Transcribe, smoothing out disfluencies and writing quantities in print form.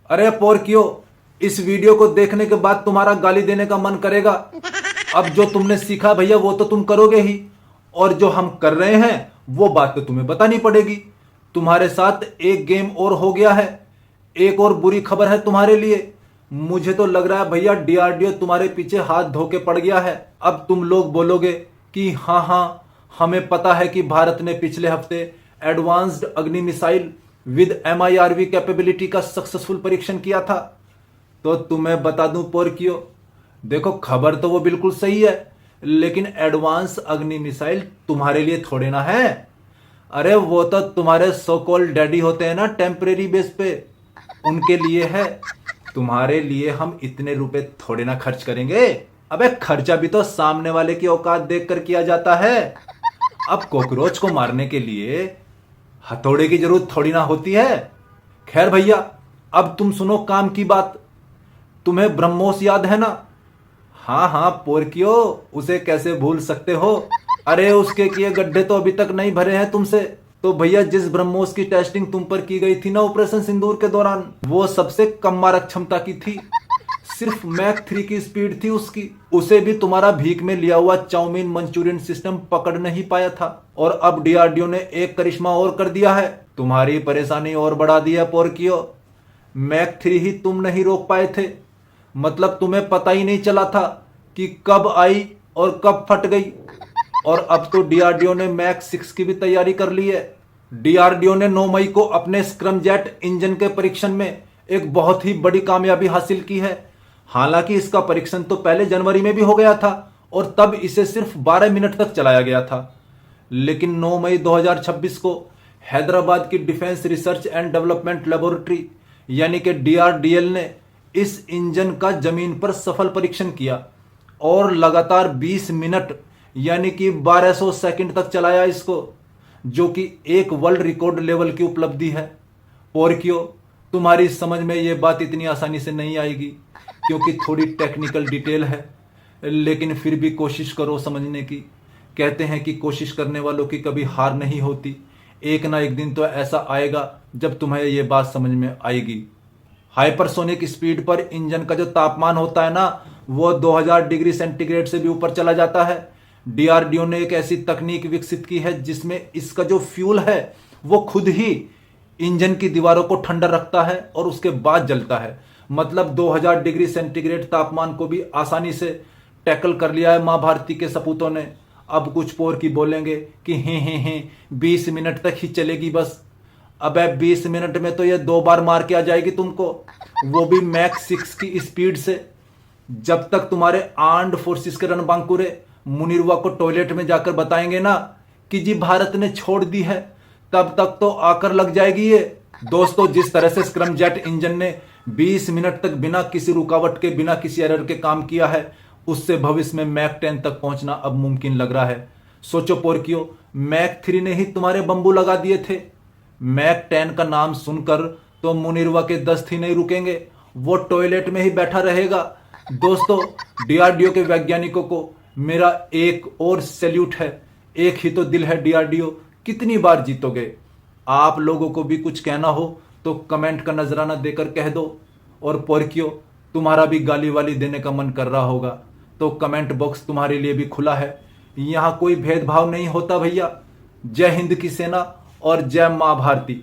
अरे पोरकियो, इस वीडियो को देखने के बाद तुम्हारा गाली देने का मन करेगा। अब जो तुमने सीखा भैया वो तो तुम करोगे ही, और जो हम कर रहे हैं वो बात तो तुम्हें बतानी पड़ेगी। तुम्हारे साथ एक गेम और हो गया है। एक और बुरी खबर है तुम्हारे लिए। मुझे तो लग रहा है भैया डीआरडीओ तुम्हारे पीछे हाथ धो के पड़ गया है। अब तुम लोग बोलोगे कि हाँ हाँ, हमें पता है कि भारत ने पिछले हफ्ते एडवांस्ड अग्नि मिसाइल विद MIRV कैपेबिलिटी का सक्सेसफुल परीक्षण किया था। तो तुम्हें बता दूं पोरकियो, देखो खबर तो वो बिल्कुल सही है, लेकिन एडवांस अग्नि मिसाइल तुम्हारे लिए थोड़े ना है। अरे वो तो तुम्हारे सो कॉल्ड डैडी होते हैं ना टेम्परेरी बेस पे, उनके लिए है। तुम्हारे लिए हम इतने रुपए थोड़े ना खर्च करेंगे। अबे खर्चा भी तो सामने वाले की औकात देखकर किया जाता है। अब कॉकरोच को मारने के लिए हथौड़े की जरूरत थोड़ी ना होती है। खैर भैया, अब तुम सुनो काम की बात। तुम्हें ब्रह्मोस याद है ना? हाँ हाँ पोरकियो, उसे कैसे भूल सकते हो। अरे उसके किए गड्ढे तो अभी तक नहीं भरे हैं तुमसे। तो भैया जिस ब्रह्मोस की टेस्टिंग तुम पर की गई थी ना ऑपरेशन सिंदूर के दौरान, वो सबसे कम मारक क्षमता की थी। सिर्फ मैक 3 की स्पीड थी उसकी। उसे भी तुम्हारा भीख में लिया हुआ चाउमीन मंचूरियन सिस्टम पकड़ नहीं पाया था। और अब डीआरडीओ ने एक करिश्मा और कर दिया है, तुम्हारी परेशानी और बढ़ा दी है पोरकियो। मैक 3 ही तुम नहीं रोक पाए थे, मतलब तुम्हें पता ही नहीं चला था कि कब आई और कब फट गई। और अब तो डीआरडीओ ने मैक 6 की भी तैयारी कर ली है। डीआरडीओ ने 9 मई को अपने स्क्रमजेट इंजन के परीक्षण में एक बहुत ही बड़ी कामयाबी हासिल की है। हालांकि इसका परीक्षण तो पहले जनवरी में भी हो गया था और तब इसे सिर्फ 12 मिनट तक चलाया गया था। लेकिन 9 मई 2026 को हैदराबाद की defence research and development laboratory यानी कि DRDL ने इस इंजन का जमीन पर सफल परीक्षण किया और लगातार 20 मिनट यानी कि 1200 सेकंड तक चलाया इसको, जो कि एक वर्ल्ड रिकॉर्ड लेवल की उपलब्धि है। पोरकियो, तुम्हारी समझ में ये बात इतनी आसानी से नहीं आएगी क्योंकि थोड़ी टेक्निकल डिटेल है, लेकिन फिर भी कोशिश करो समझने की। कहते हैं कि कोशिश करने वालों की कभी हार नहीं होती। एक ना एक दिन तो ऐसा आएगा जब तुम्हें ये बात समझ में आएगी। हाइपरसोनिक स्पीड पर इंजन का जो तापमान होता है ना, वो 2000 डिग्री सेंटीग्रेड से भी ऊपर चला जाता है। डीआरडीओ ने एक ऐसी तकनीक विकसित की है जिसमें इसका जो फ्यूल है वो खुद ही इंजन की दीवारों को ठंडा रखता है और उसके बाद जलता है। मतलब 2000 डिग्री सेंटीग्रेड तापमान को भी आसानी से टैकल कर लिया है मां भारती के सपूतों ने। अब कुछ पोर की बोलेंगे कि हे 20 मिनट तक ही चलेगी बस। अबे 20 मिनट में तो ये 2 बार मार के आ जाएगी तुमको, वो भी मैक 6 की स्पीड से। जब तक तुम्हारे आर्म्ड फोर्सेस के रणबांकुरे मुनीरवा को टॉयलेट में जाकर बताएंगे ना कि जी भारत ने छोड़ दी है, तब तक तो आकर लग जाएगी ये। दोस्तों, जिस तरह से स्क्रमजेट इंजन ने 20 मिनट तक बिना किसी रुकावट के, बिना किसी एरर के काम किया है, उससे भविष्य में मैक 10 तक पहुंचना अब मुमकिन लग रहा है। सोचो पोरकियो, मैक 3 ने ही तुम्हारे बंबू लगा दिए थे। मैक 10 का नाम सुनकर तो मुनीरवा के दस्त ही नहीं रुकेंगे, वो टॉयलेट में ही बैठा रहेगा। दोस्तों, डीआरडीओ के वैज्ञानिकों को मेरा एक और सैल्यूट है। एक ही तो दिल है डीआरडीओ, कितनी बार जीतोगे। आप लोगों को भी कुछ कहना हो तो कमेंट का नजराना देकर कह दो। और पोरकियो, तुम्हारा भी गाली वाली देने का मन कर रहा होगा तो कमेंट बॉक्स तुम्हारे लिए भी खुला है। यहां कोई भेदभाव नहीं होता भैया। जय हिंद की सेना और जय मां भारती।